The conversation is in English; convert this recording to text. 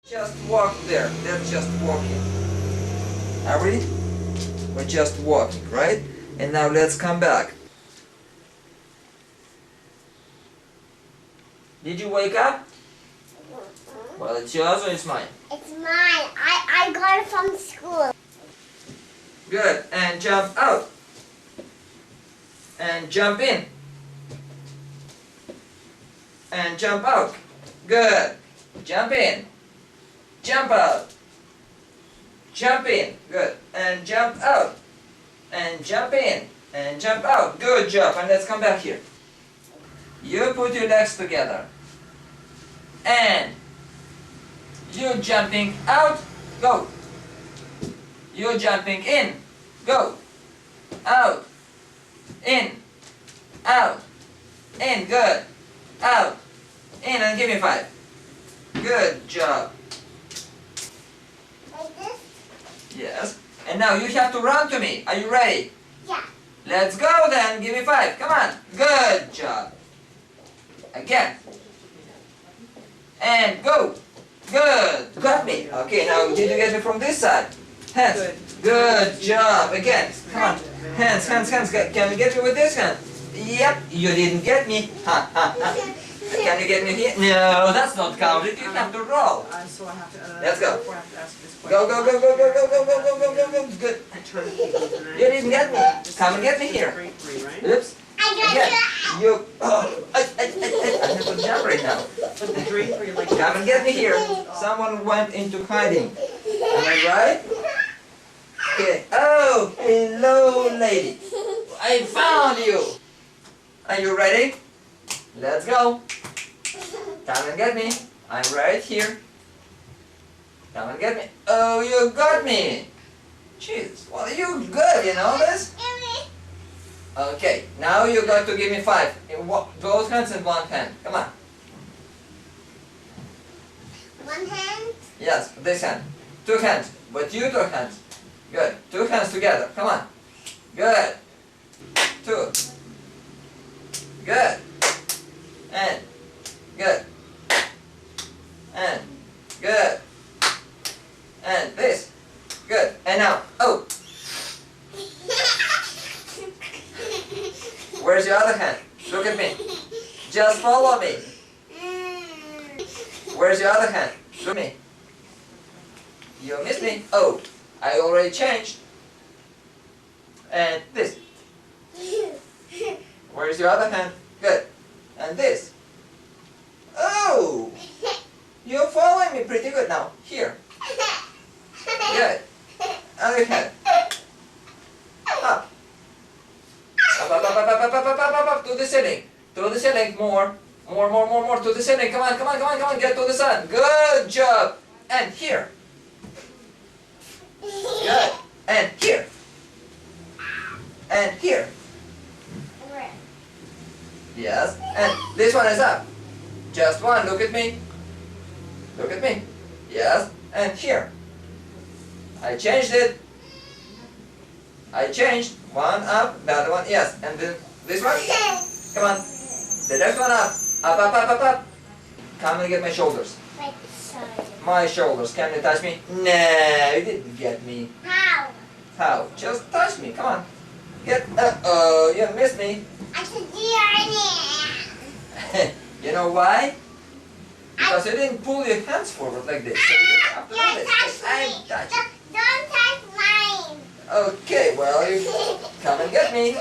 Just walk there. That's just walking. Are we? We're just walking, right? And now let's come back. Did you wake up? Well, it's yours or it's mine? It's mine. I got it from school. Good. And jump out. And jump in. And jump out. Good. Jump in. Jump out. Jump in. Good. And jump out. And jump in. And jump out. Good job. And let's come back here. You put your legs together. And you jumping out. Go. You jumping in. Go. Out. In. Out. In. Good. Out. In and give me 5. Good job. Like this? Yes. And now you have to run to me. Are you ready? Yeah. Let's go then. Give me 5. Come on. Good job. Again. And go. Good. Got me. Okay, now did you get me from this side? Hands. Good job. Again. Come on. Hands, hands, hands. Can you get me with this hand? Yep. You didn't get me. Ha, ha, ha. Can you get me here? No, that's not counted. You have to roll. So I have to, Let's go. before I have to ask this question. Go, go, go, go, go, go, go, go, go, go, go, go. Good. I turn the tables and I- You didn't get me. Come and get me here. Grade 3, right? Oops. I got Again. you. You. Oh, I have to jump right now. But the grade 3, like... Come and get me here. Someone went into hiding. Am I right? Okay. Oh, hello, lady. I found you. Are you ready? Let's go. Come and get me. I'm right here. Come and get me. Oh, you got me. Jeez. Well, you good. You know this? Okay. Now you got to give me 5. In both hands and one hand. Come on. One hand. Yes, this hand. 2 hands. But you 2 hands. Good. 2 hands together. Come on. Good. 2. Good. And. Good. And. Good. And this. Good. And now. Oh. Where's your other hand? Look at me. Just follow me. Where's your other hand? Look at me. You missed me. Oh. I already changed. And this. Where's your other hand? Good. And this. Oh! You're following me pretty good now. Here. Good. Other hand. Up. Up, up, up, up, up, up, up, up, up, up, to the ceiling. To the ceiling. More. More, more, more, more. To the ceiling. Come on, come on, come on, come on. Get to the sun. Good job. And here. Good. And here. And here. Yes. And this one is up. Just one. Look at me. Look at me. Yes. And here. I changed it. I changed. One up. The other one. Yes. And then this one. Come on. The left one up. Up, up, up, up, up. Come and get my shoulders. Wait, sorry. My shoulders. Can you touch me? No, you didn't get me. How? How? Just touch me. Come on. Get. Uh-oh. You missed me. I can do it. You know why? Because you didn't pull your hands forward like this. So you have to do Don't this. touch I'm me. touching. Don't touch mine. Okay, well, you come and get me.